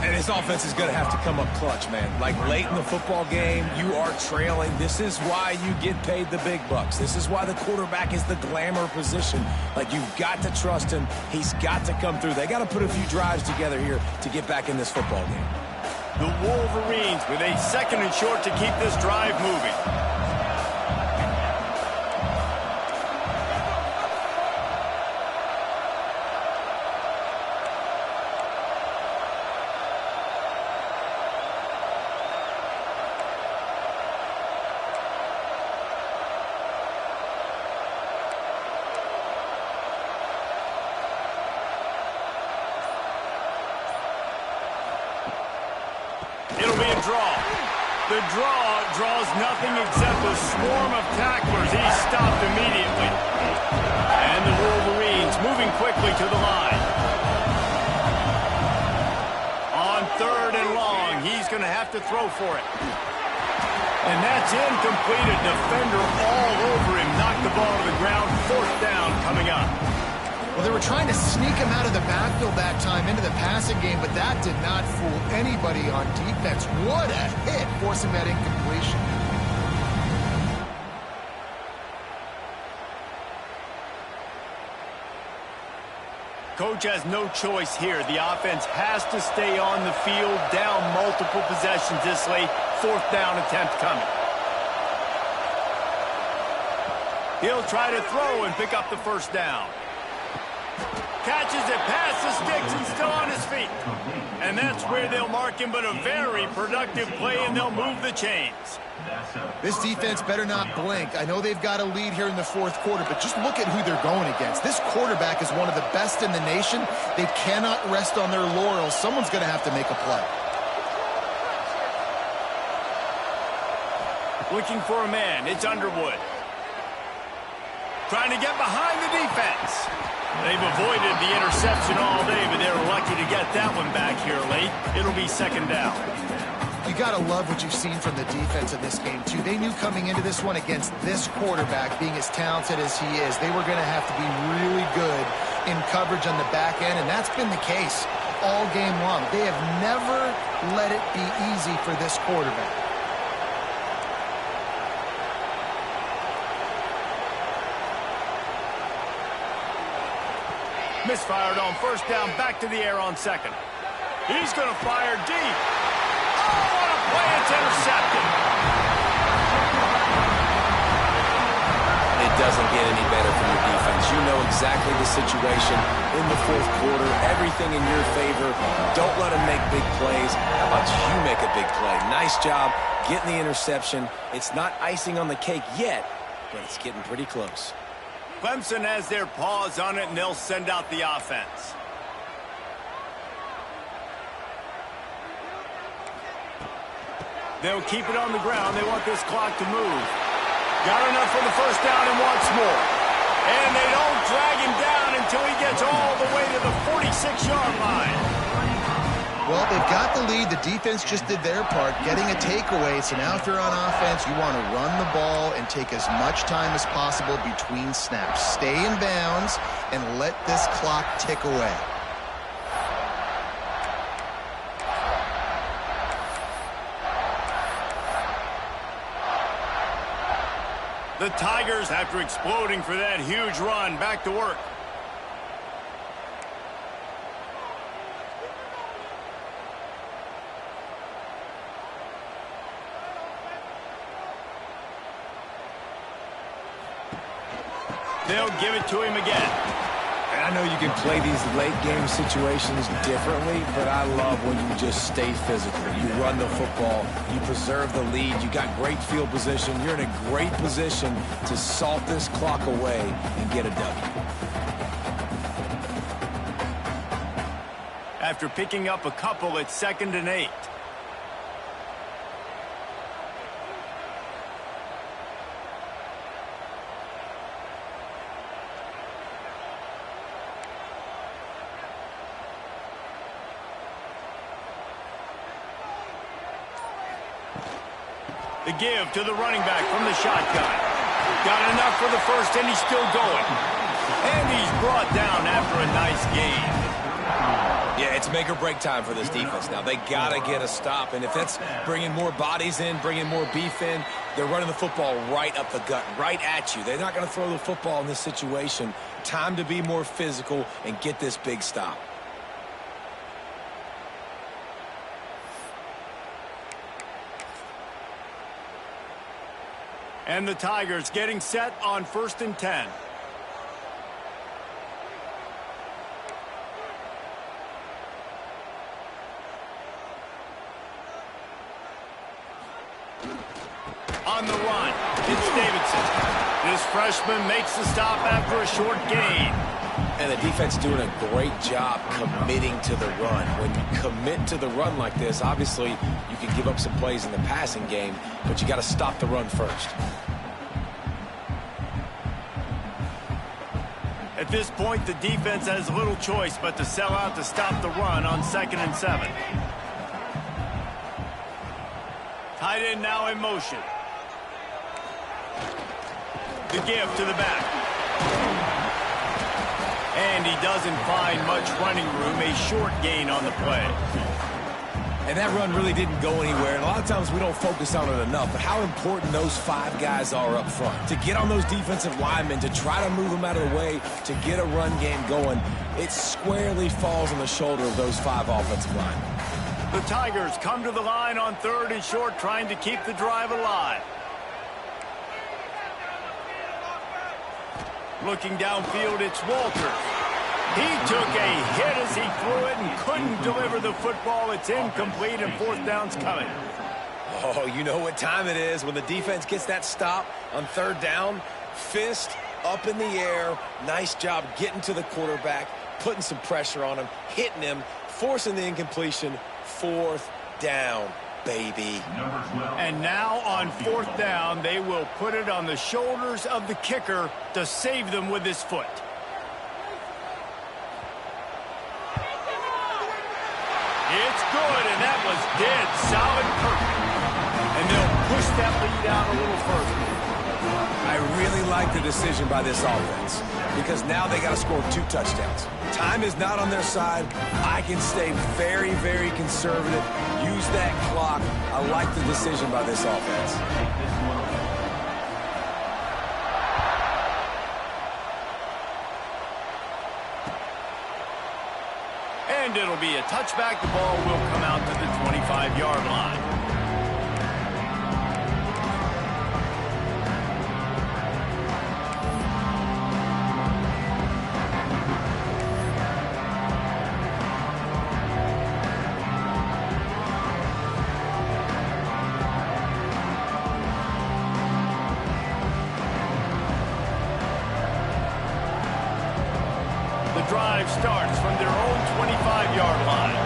And this offense is going to have to come up clutch, man. Like, late in the football game, you are trailing. This is why you get paid the big bucks. This is why the quarterback is the glamour position. Like, you've got to trust him. He's got to come through. They got to put a few drives together here to get back in this football game. The Wolverines with a 2nd and short to keep this drive moving. It'll be a draw. The draw draws nothing except a swarm of tacklers. He's stopped immediately. And the Wolverines moving quickly to the line. On 3rd and long, he's going to have to throw for it. And that's incomplete. A defender all over him. Knocked the ball to the ground. 4th down coming up. Well, they were trying to sneak him out of the backfield that time into the passing game, but that did not fool anybody on defense. What a hit, forcing that incompletion. Coach has no choice here. The offense has to stay on the field, down multiple possessions this late. 4th down attempt coming. He'll try to throw and pick up the first down. Catches it past the sticks and still on his feet. And that's where they'll mark him, but a very productive play, and they'll move the chains. This defense better not blink. I know they've got a lead here in the 4th quarter, but just look at who they're going against. This quarterback is one of the best in the nation. They cannot rest on their laurels. Someone's going to have to make a play. Looking for a man. It's Underwood. Trying to get behind the defense. They've avoided the interception all day, but they're lucky to get that one back here late. It'll be 2nd down. You got to love what you've seen from the defense in this game, too. They knew coming into this one against this quarterback, being as talented as he is, they were going to have to be really good in coverage on the back end, and that's been the case all game long. They have never let it be easy for this quarterback. Misfired on first down, back to the air on 2nd. He's going to fire deep. Oh, what a play. It's intercepted. It doesn't get any better from your defense. You know exactly the situation in the 4th quarter. Everything in your favor. Don't let them make big plays. How about you make a big play? Nice job getting the interception. It's not icing on the cake yet, but it's getting pretty close. Clemson has their paws on it, and they'll send out the offense. They'll keep it on the ground. They want this clock to move. Got enough for the first down and wants more. And they don't drag him down until he gets all the way to the 46-yard line. Well, they've got the lead. The defense just did their part, getting a takeaway. So now if you're on offense, you want to run the ball and take as much time as possible between snaps. Stay in bounds and let this clock tick away. The Tigers, after exploding for that huge run, back to work. They'll give it to him again. And I know you can play these late-game situations differently, but I love when you just stay physical. You run the football, you preserve the lead, you got great field position, you're in a great position to salt this clock away and get a W. After picking up a couple, it's 2nd and 8. The give to the running back from the shotgun. Got enough for the first, and he's still going. And he's brought down after a nice gain. Yeah, it's make or break time for this defense now. They got to get a stop, and if that's bringing more bodies in, bringing more beef in, they're running the football right up the gut, right at you. They're not going to throw the football in this situation. Time to be more physical and get this big stop. And the Tigers getting set on 1st and 10. On the run, it's Davidson. This freshman makes the stop after a short gain. And the defense doing a great job committing to the run. When you commit to the run like this, obviously you can give up some plays in the passing game, but you got to stop the run first. At this point, the defense has little choice but to sell out to stop the run on 2nd and 7. Tight end now in motion. The give to the back. And he doesn't find much running room. A short gain on the play. And that run really didn't go anywhere. And a lot of times we don't focus on it enough. But how important those 5 guys are up front. To get on those defensive linemen, to try to move them out of the way, to get a run game going, it squarely falls on the shoulder of those 5 offensive linemen. The Tigers come to the line on 3rd and short, trying to keep the drive alive. Looking downfield, it's Walters. He took a hit as he threw it and couldn't deliver the football. It's incomplete, and 4th down's coming. Oh, you know what time it is when the defense gets that stop on 3rd down. Fist up in the air. Nice job getting to the quarterback, putting some pressure on him, hitting him, forcing the incompletion. 4th down, baby. And now on 4th down, they will put it on the shoulders of the kicker to save them with his foot. It's good, and that was dead solid perfect. And they'll push that lead out a little further. I really like the decision by this offense because now they got to score 2 touchdowns. Time is not on their side. I can stay very, very conservative. Use that clock. I like the decision by this offense. And it'll be a touchback. The ball will come out to the 25-yard line. The drive starts from their own 25-yard line.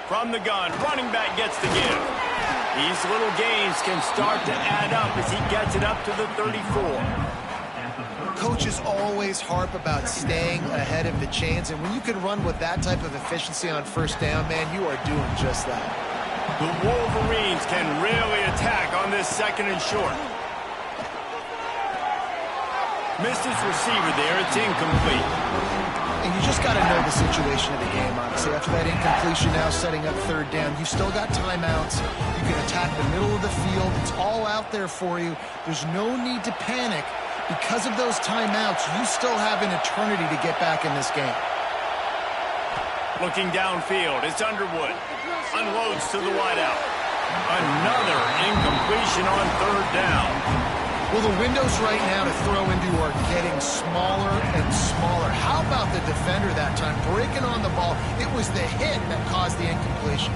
From the gun, running back gets the give. These little gains can start to add up as he gets it up to the 34. Coaches always harp about staying ahead of the chains, and when you can run with that type of efficiency on 1st down, man, you are doing just that. The Wolverines can really attack on this 2nd and short. Missed his receiver there. It's incomplete. And you just got to know the situation of the game, honestly. After that incompletion, now setting up 3rd down, you've still got timeouts. You can attack the middle of the field. It's all out there for you. There's no need to panic. Because of those timeouts, you still have an eternity to get back in this game. Looking downfield, it's Underwood. Unloads to the wideout. Another incompletion on 3rd down. Well, the windows right now to throw into are getting smaller and smaller. How about the defender that time breaking on the ball? It was the hit that caused the incompletion.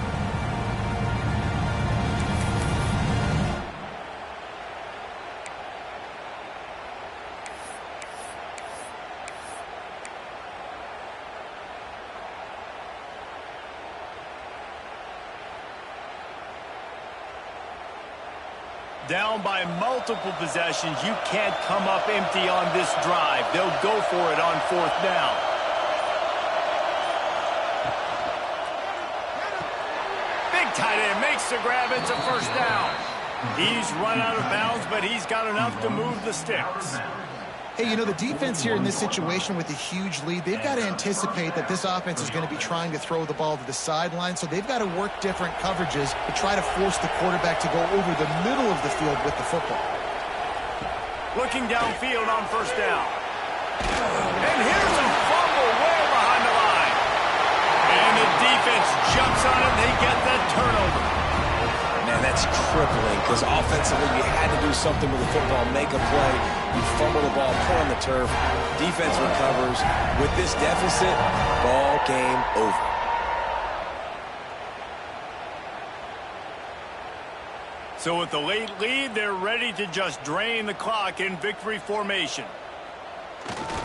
Down by multiple possessions, you can't come up empty on this drive. They'll go for it on 4th down. Big tight end makes the grab. It's a 1st down. He's run out of bounds, but he's got enough to move the sticks. Hey, you know, the defense here in this situation with a huge lead, they've got to anticipate that this offense is going to be trying to throw the ball to the sideline, so they've got to work different coverages to try to force the quarterback to go over the middle of the field with the football. Looking downfield on 1st down. And here's a fumble way behind the line. And the defense jumps on it, and they get that turnover. Man, that's crippling because offensively you had to do something with the football, make a play. You fumble the ball, put on the turf. Defense recovers. With this deficit, ball game over. So with the late lead, they're ready to just drain the clock in victory formation.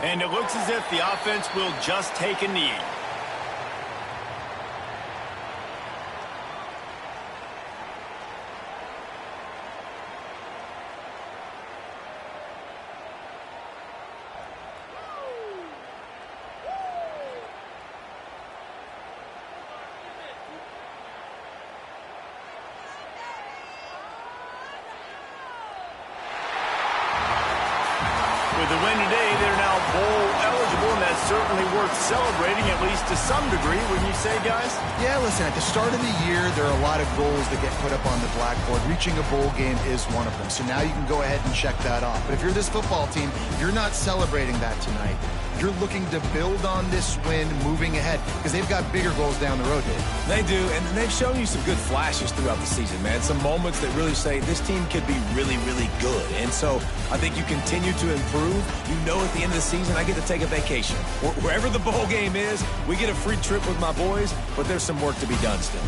And it looks as if the offense will just take a knee. With the win today, they're now bowl eligible, and that's certainly worth celebrating, at least to some degree, wouldn't you say, guys? Yeah, listen, at the start of the year, there are a lot of goals that get put up on the blackboard. Reaching a bowl game is one of them, so now you can go ahead and check that off. But if you're this football team, you're not celebrating that tonight. You're looking to build on this win moving ahead because they've got bigger goals down the road, Dave. They do, and they've shown you some good flashes throughout the season, man. Some moments that really say this team could be really, really good. And so I think you continue to improve. You know at the end of the season, I get to take a vacation. Wherever the bowl game is, we get a free trip with my boys, but there's some work to be done still.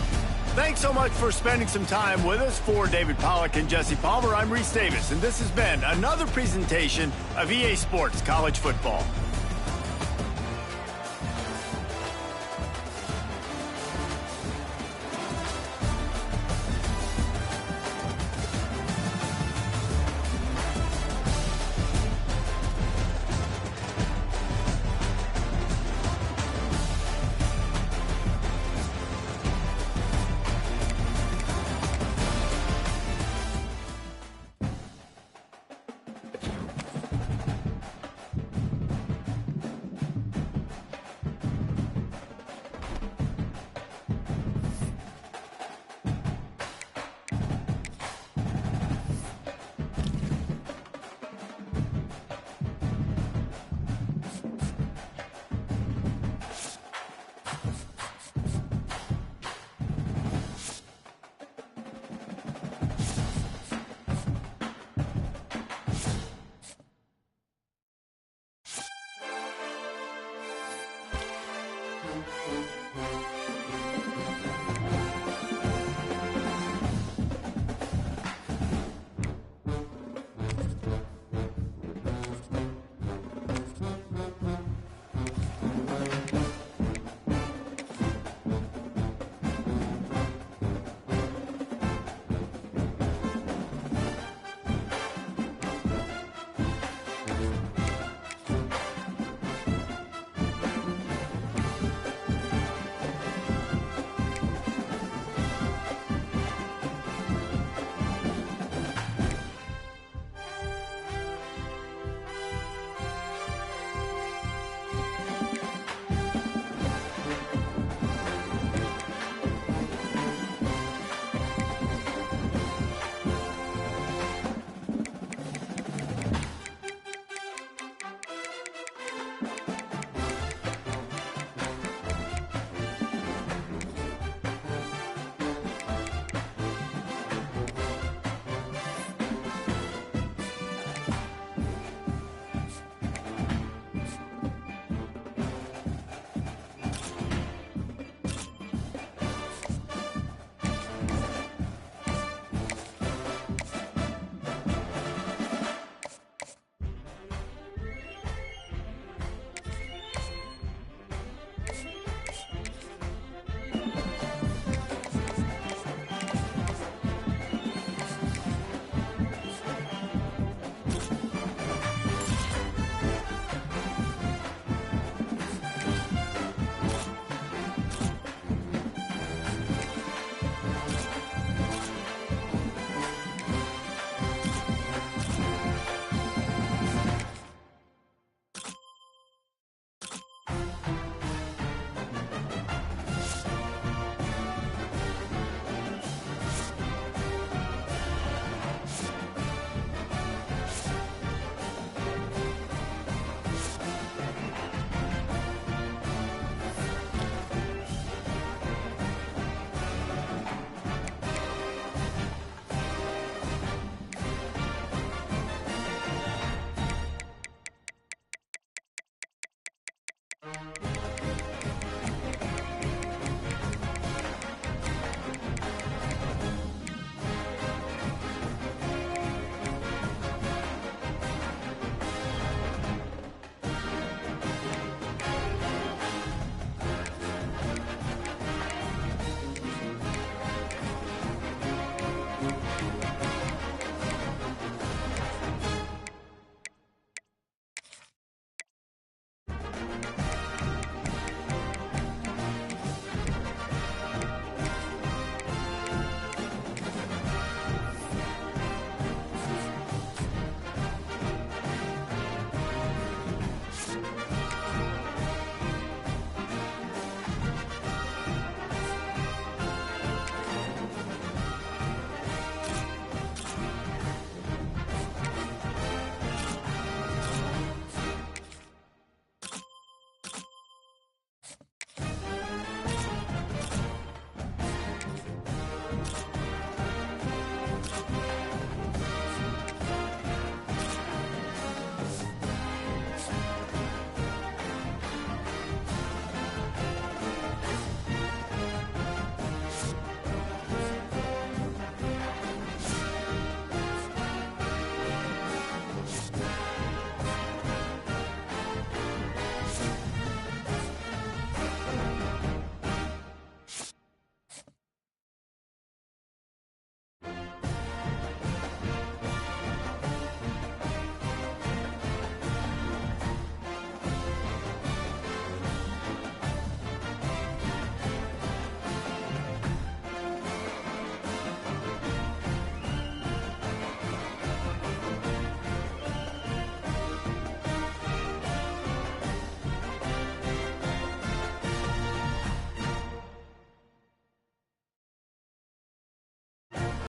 Thanks so much for spending some time with us. For David Pollack and Jesse Palmer, I'm Reese Davis, and this has been another presentation of EA Sports College Football.